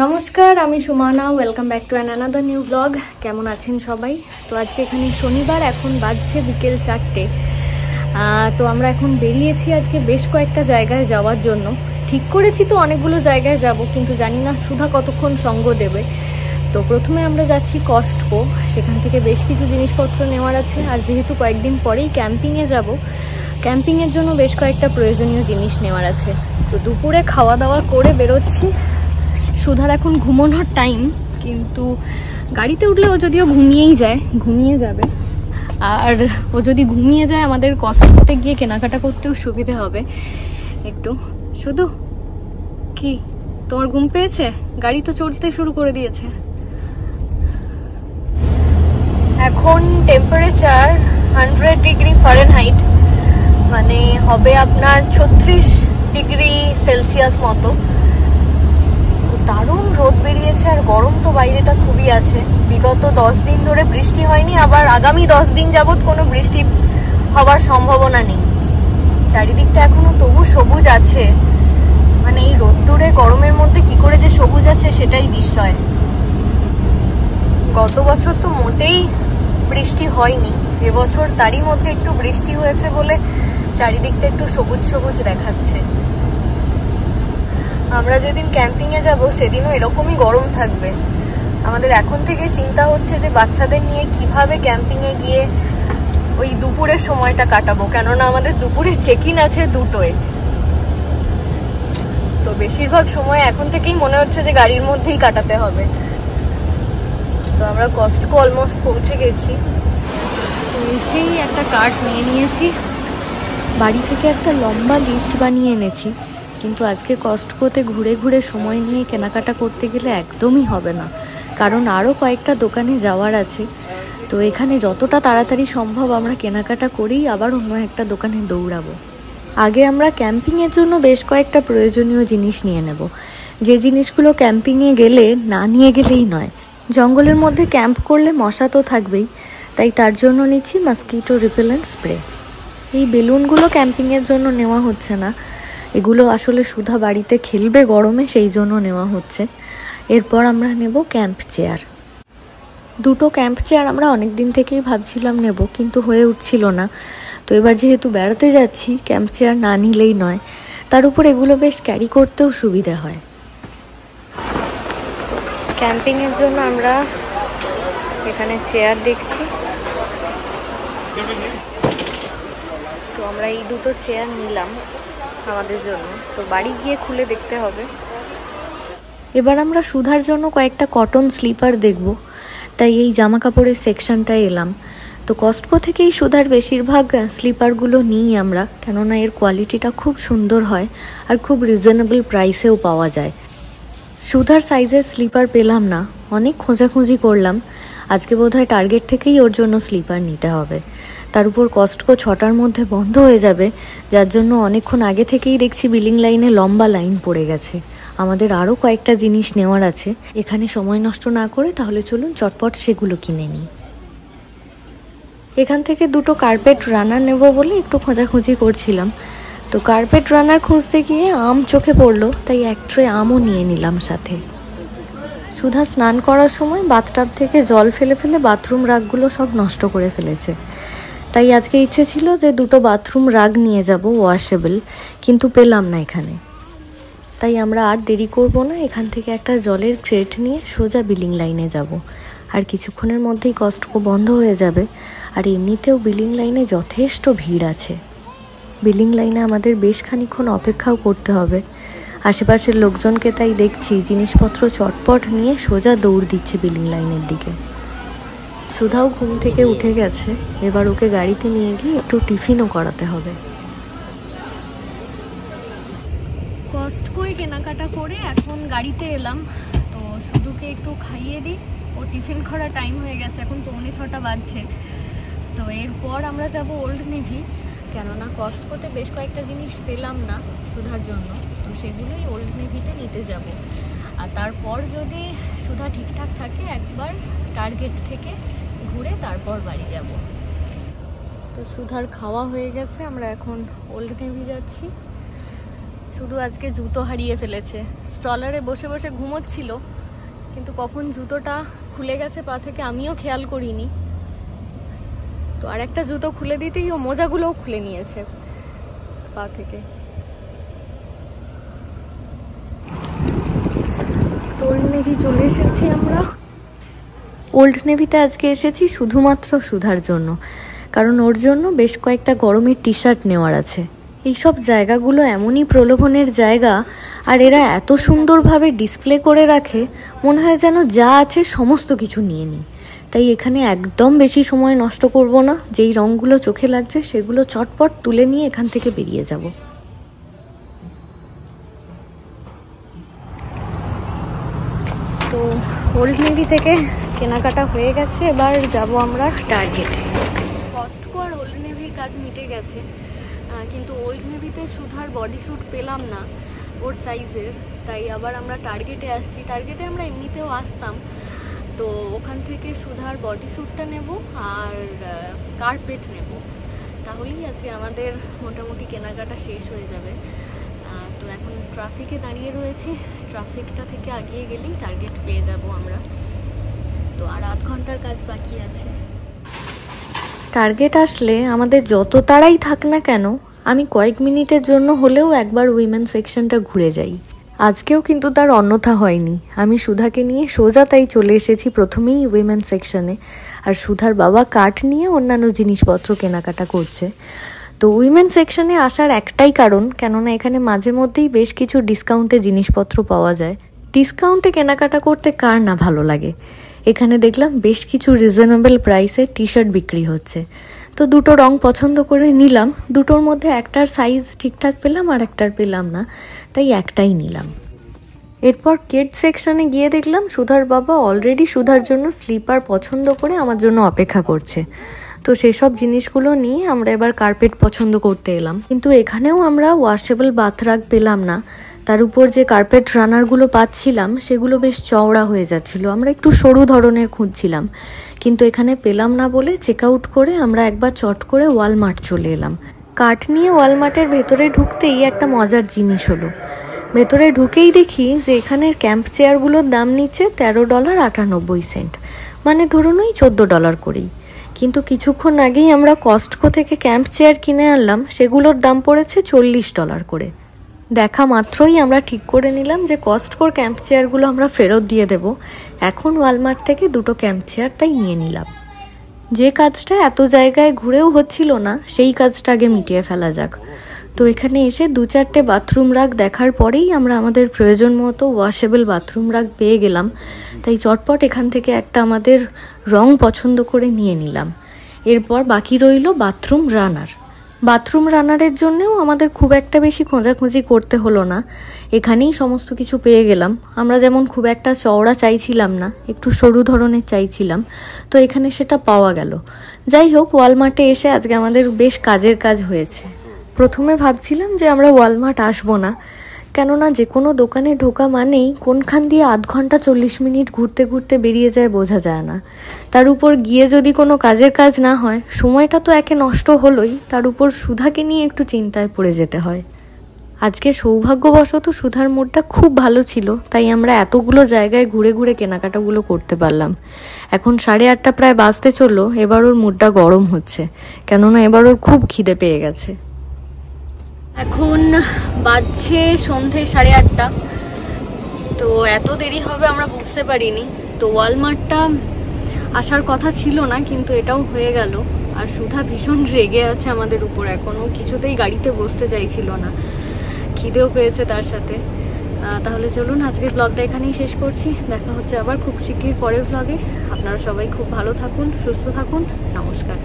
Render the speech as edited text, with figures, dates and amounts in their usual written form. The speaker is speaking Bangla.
নমস্কার, আমি Sumana. Welcome back to another new blog. কেমন আছেন সবাই? তো আজকে এখানে শনিবার, এখন বাজছে বিকেল 4টে। তো আমরা এখন বেরিয়েছি আজকে বেশ কয়েকটা জায়গায় যাওয়ার জন্য। ঠিক করেছি তো অনেকগুলো জায়গায় যাব, কিন্তু জানি না সুধা কতক্ষণ সঙ্গ দেবে। তো প্রথমে আমরা যাচ্ছি কস্টকো, সেখান থেকে বেশ কিছু জিনিসপত্র নেওয়ার আছে। আর যেহেতু কয়েকদিন পরেই ক্যাম্পিংয়ে যাব, ক্যাম্পিংয়ের জন্য বেশ কয়েকটা প্রয়োজনীয় জিনিস নেওয়ার আছে। তো দুপুরে খাওয়া দাওয়া করে বেরোচ্ছি। সুধার এখন ঘুমানোর টাইম, কিন্তু গাড়িতে উঠলে ও যদিও ঘুমিয়ে যাবে। আর ও যদি ঘুমিয়ে যায়, আমাদের কস্টকোতে গিয়ে কেনাকাটা করতেও সুবিধে হবে একটু। শুধু কি তোমার ঘুম পেয়েছে? গাড়ি তো চলতে শুরু করে দিয়েছে। এখন টেম্পারেচার 100 ডিগ্রি ফারেনহাইট, মানে হবে আপনার 36 ডিগ্রি সেলসিয়াস মতো। দারুণ রোদ বেরিয়েছে, আর গরম তো বাইরেটা খুবই আছে। বিগত 10 দিন ধরে বৃষ্টি হয়নি, আবার আগামী 10 দিন যাবত কোনো বৃষ্টি হওয়ার সম্ভাবনা নেই। চারিদিকটা এখনো তবু সবুজ আছে, মানে এই রোদ্দুরে গরমের মধ্যে কি করে যে সবুজ আছে সেটাই বিস্ময়। গত বছর তো মোটেই বৃষ্টি হয়নি, এবছর তারই মধ্যে একটু বৃষ্টি হয়েছে বলে চারিদিকটা একটু সবুজ সবুজ দেখাচ্ছে। আমরা যেদিন ক্যাম্পিংয়ে যাব সেদিনও এরকমই গরম থাকবে। আমাদের এখন থেকে চিন্তা হচ্ছে যে বাচ্চাদের নিয়ে কিভাবে ক্যাম্পিংয়ে গিয়ে ওই দুপুরের সময়টা কাটাবো, কেননা আমাদের দুপুরে চেক ইন আছে 2টোয়। তো বেশিরভাগ সময় এখন থেকেই মনে হচ্ছে যে গাড়ির মধ্যেই কাটাতে হবে। তো আমরা কস্টকো অলমোস্ট পৌঁছে গেছি। তো এসেই একটা কার্ট নিয়ে নিয়েছি। বাড়ি থেকে একটা লম্বা লিস্ট বানিয়ে এনেছি, কিন্তু আজকে কস্টকোতে ঘুরে ঘুরে সময় নিয়ে কেনাকাটা করতে গেলে একদমই হবে না, কারণ আরও কয়েকটা দোকানে যাওয়ার আছে। তো এখানে যতটা তাড়াতাড়ি সম্ভব আমরা কেনাকাটা করেই আবার অন্য একটা দোকানে দৌড়াবো। আগে আমরা ক্যাম্পিংয়ের জন্য বেশ কয়েকটা প্রয়োজনীয় জিনিস নিয়ে নেব, যে জিনিসগুলো ক্যাম্পিংয়ে গেলে না নিয়ে গেলেই নয়। জঙ্গলের মধ্যে ক্যাম্প করলে মশা তো থাকবেই, তাই তার জন্য নিচ্ছি মসকিটো রিপেলেন্ট স্প্রে। এই বেলুনগুলো ক্যাম্পিংয়ের জন্য নেওয়া হচ্ছে না, এগুলো আসলে সুধা বাড়িতে খেলবে গরমে, সেই জন্য নেওয়া হচ্ছে। এরপর আমরা নেব ক্যাম্প চেয়ার। 2টো ক্যাম্প চেয়ার আমরা অনেক দিন থেকেই ভাবছিলাম নেব, কিন্তু হয়ে উঠছিল না। তো এবার যেহেতু বেড়াতে যাচ্ছি, ক্যাম্প চেয়ার না নিলেই নয়। তার উপর এগুলো বেশ ক্যারি করতেও সুবিধা হয়। ক্যাম্পিংয়ের জন্য আমরা এখানে চেয়ার দেখছি। তো আমরা এই 2টো চেয়ার নিলাম আমাদের জন্য। তো বাড়ি গিয়ে খুলে দেখতে হবে। এবার আমরা সুধার জন্য কয়েকটা কটন স্লিপার দেখব, তাই এই জামা কাপড়ের সেকশনটায় এলাম। তো কস্টকো থেকেই সুধার বেশিরভাগ স্লিপারগুলো নিই আমরা, কেননা এর কোয়ালিটিটা খুব সুন্দর হয় আর খুব রিজনেবল প্রাইসেও পাওয়া যায়। সুধার সাইজের স্লিপার পেলাম না, অনেক খোঁজাখুঁজি করলাম। আজকে বোধহয় টার্গেট থেকেই ওর জন্য স্লিপার নিতে হবে। তার উপর কস্টকো 6টার মধ্যে বন্ধ হয়ে যাবে, যার জন্য অনেকক্ষণ আগে থেকেই দেখছি বিলিং লাইনে লম্বা লাইন পড়ে গেছে। আমাদের আরও কয়েকটা জিনিস নেওয়ার আছে, এখানে সময় নষ্ট না করে তাহলে চলুন চটপট সেগুলো কিনে নিই। এখান থেকে 2টো কার্পেট রানার নেব বলে একটু খোঁজাখুঁজি করছিলাম। তো কার্পেট রানার খুঁজতে গিয়ে আম চোখে পড়লো, তাই এক ট্রে আমও নিয়ে নিলাম সাথে। সুধা স্নান করার সময় বাথটাব থেকে জল ফেলে ফেলে বাথরুম রাগগুলো সব নষ্ট করে ফেলেছে, তাই আজকে ইচ্ছে ছিল যে 2টো বাথরুম রাগ নিয়ে যাব ওয়াশেবল, কিন্তু পেলাম না এখানে। তাই আমরা আর দেরি করব না, এখান থেকে একটা জলের ক্রেট নিয়ে সোজা বিলিং লাইনে যাব। আর কিছুক্ষণের মধ্যেই কস্টকো বন্ধ হয়ে যাবে, আর এমনিতেও বিলিং লাইনে যথেষ্ট ভিড় আছে। বিলিং লাইনে আমাদের বেশ খানিকক্ষণ অপেক্ষাও করতে হবে। আশেপাশের লোকজনকে তাই দেখছি জিনিসপত্র চটপট নিয়ে সোজা দৌড় দিচ্ছে বিলিং লাইনের দিকে। সুধাও ঘুম থেকে উঠে গেছে, এবার ওকে গাড়িতে নিয়ে গিয়ে একটু টিফিনও করাতে হবে। কস্টকোয় কেনাকাটা করে এখন গাড়িতে এলাম। তো শুধুকে একটু খাইয়ে দিই, ও টিফিন করার টাইম হয়ে গেছে, এখন 6:45 বাজছে। তো এরপর আমরা যাব ওল্ড নেভি, কেননা কস্টকোতে বেশ কয়েকটা জিনিস পেলাম না সুধার জন্য, তো সেগুলোই ওল্ড নেভিতে নিতে যাব। আর তারপর যদি সুধা ঠিকঠাক থাকে, একবার টার্গেট থেকে ঘুরে তারপর বাড়ি যাব। তো সুধার খাওয়া হয়ে গেছে, আমরা এখন ওল্ড নেভি যাচ্ছি। শুধু আজকে জুতো হারিয়ে ফেলেছে। স্ট্রলারে বসে বসে ঘুমোচ্ছিল, কিন্তু কখন জুতোটা খুলে গেছে পা থেকে আমিও খেয়াল করিনি। তো আর একটা জুতো খুলে দিতেই ও মোজাগুলোও খুলে নিয়েছে পা থেকে। ওল্ড নেভি চলে এসেছি আমরা। ওল্ড নেভিতে আজকে এসেছি শুধুমাত্র সুধার জন্য, কারণ ওর জন্য বেশ কয়েকটা গরমের টি শার্ট নেওয়ার আছে। এইসব জায়গাগুলো এমনই প্রলোভনের জায়গা, আর এরা এত সুন্দরভাবে ডিসপ্লে করে রাখে, মনে হয় যেন যা আছে সমস্ত কিছু নিয়ে নিই। তাই এখানে একদম বেশি সময় নষ্ট করব না, যেই রঙগুলো চোখে লাগছে সেগুলো চটপট তুলে নিয়ে এখান থেকে বেরিয়ে যাব। তো ওল্ড নেভি থেকে কেনাকাটা হয়ে গেছে, এবার যাব আমরা টার্গেটে। কস্টকো আর ওল্ড নেভির কাজ মিটে গেছে, কিন্তু ওল্ড নেভিতে সুধার বডি স্যুট পেলাম না ওর সাইজের, তাই আবার আমরা টার্গেটে আসছি। টার্গেটে আমরা এমনিতেও আসতাম, তো ওখান থেকে সুধার বডি স্যুটটা নেব আর কার্পেট নেব, তাহলেই আজকে আমাদের মোটামুটি কেনাকাটা শেষ হয়ে যাবে। তো এখন ট্রাফিকে দাঁড়িয়ে রয়েছে, ট্রাফিকটা থেকে আগিয়ে গেলেই টার্গেট পেয়ে যাব আমরা। তো আর আধ ঘন্টার কাজ বাকি আছে। টার্গেট আসলে আমাদের যত তাড়াই থাক না কেন, আমি কয়েক মিনিটের জন্য হলেও একবার উইমেন সেকশনটা ঘুরে যাই। আজকেও কিন্তু তার অন্যথা হয়নি। আমি সুধাকে নিয়ে সোজা তাই চলে এসেছি প্রথমেই উইমেন সেকশনে, আর সুধার বাবা কার্ট নিয়ে অন্যান্য জিনিসপত্র কেনাকাটা করছে। তো উইমেন সেকশনে আসার একটাই কারণ, কেননা এখানে মাঝে মধ্যেই বেশ কিছু ডিসকাউন্টে জিনিসপত্র পাওয়া যায়। ডিসকাউন্টে কেনাকাটা করতে কার না ভালো লাগে। এখানে দেখলাম বেশ কিছু রিজনেবল প্রাইসে টি শার্ট বিক্রি হচ্ছে, তো দুটো রং পছন্দ করে নিলাম। দুটোর মধ্যে একটার সাইজ ঠিকঠাক পেলাম আর একটার পেলাম না, তাই একটাই নিলাম। এরপর কিড সেকশনে গিয়ে দেখলাম সুধার বাবা অলরেডি সুধার জন্য স্লিপার পছন্দ করে আমার জন্য অপেক্ষা করছে। তো সেসব জিনিসগুলো নিয়ে আমরা এবার কার্পেট পছন্দ করতে এলাম, কিন্তু এখানেও আমরা ওয়াশেবল বাথরাগ পেলাম না। তার উপর যে কার্পেট রানারগুলো পাচ্ছিলাম সেগুলো বেশ চওড়া হয়ে যাচ্ছিল, আমরা একটু সরু ধরনের খুঁজছিলাম, কিন্তু এখানে পেলাম না বলে চেক আউট করে আমরা একবার চট করে ওয়ালমার্ট চলে এলাম। কার্ট নিয়ে ওয়ালমার্টের ভেতরে ঢুকতেই একটা মজার জিনিস হলো। ভেতরে ঢুকেই দেখি যে এখানের ক্যাম্প চেয়ারগুলোর দাম নিচ্ছে $13.98, মানে ধরুন ওই $14 করেই। কিন্তু কিছুক্ষণ আগেই আমরা কস্টকো থেকে ক্যাম্প চেয়ার কিনে আনলাম, সেগুলোর দাম পড়েছে $40 করে। দেখা মাত্রই আমরা ঠিক করে নিলাম যে কস্টকোর ক্যাম্প চেয়ারগুলো আমরা ফেরত দিয়ে দেব। এখন ওয়ালমার্ট থেকে দুটো ক্যাম্প চেয়ার তাই নিয়ে নিলাম। যে কাজটা এত জায়গায় ঘুরেও হচ্ছিল না, সেই কাজটা আগে মিটিয়ে ফেলা যাক। তো এখানে এসে 2-4টে বাথরুম রাগ দেখার পরেই আমরা আমাদের প্রয়োজন মতো ওয়াশেবল বাথরুম রাগ পেয়ে গেলাম, তাই চটপট এখান থেকে একটা আমাদের রং পছন্দ করে নিয়ে নিলাম। এরপর বাকি রইল বাথরুম রানার। বাথরুম রানারের জন্যও আমাদের খুব একটা বেশি খোঁজাখুঁজি করতে হলো না, এখানেই সমস্ত কিছু পেয়ে গেলাম। আমরা যেমন খুব একটা চওড়া চাইছিলাম না, একটু সরু ধরনের চাইছিলাম, তো এখানে সেটা পাওয়া গেল। যাই হোক, ওয়ালমার্টে এসে আজকে আমাদের বেশ কাজের কাজ হয়েছে। প্রথমে ভাবছিলাম যে আমরা ওয়ালমার্ট আসবো না, কেননা যে কোনো দোকানে ঢোকা মানেই কোনখান দিয়ে আধ ঘন্টা 40 মিনিট ঘুরতে ঘুরতে বেরিয়ে যায় বোঝা যায় না। তার উপর গিয়ে যদি কোনো কাজের কাজ না হয়, সময়টা তো একে নষ্ট হলোই, তার উপর সুধাকে নিয়ে একটু চিন্তায় পড়ে যেতে হয়। আজকে সৌভাগ্যবশত সুধার মুডটা খুব ভালো ছিল, তাই আমরা এতগুলো জায়গায় ঘুরে ঘুরে কেনাকাটাগুলো করতে পারলাম। এখন 8:30 প্রায় বাজতে চললো, এবার ওর মুডটা গরম হচ্ছে, কেননা এবার ওর খুব খিদে পেয়ে গেছে। এখন বাজছে সন্ধে 8:30, তো এত দেরি হবে আমরা বুঝতে পারিনি। তো ওয়ালমার্টটা আসার কথা ছিল না, কিন্তু এটাও হয়ে গেল। আর সুধা ভীষণ রেগে আছে আমাদের উপর, এখনও কিছুতেই গাড়িতে বসতে চাইছিল না, খিদেও পেয়েছে তার সাথে। তাহলে চলুন আজকের ব্লগটা এখানেই শেষ করছি। দেখা হচ্ছে আবার খুব শিগগির পরের ব্লগে। আপনারা সবাই খুব ভালো থাকুন, সুস্থ থাকুন। নমস্কার।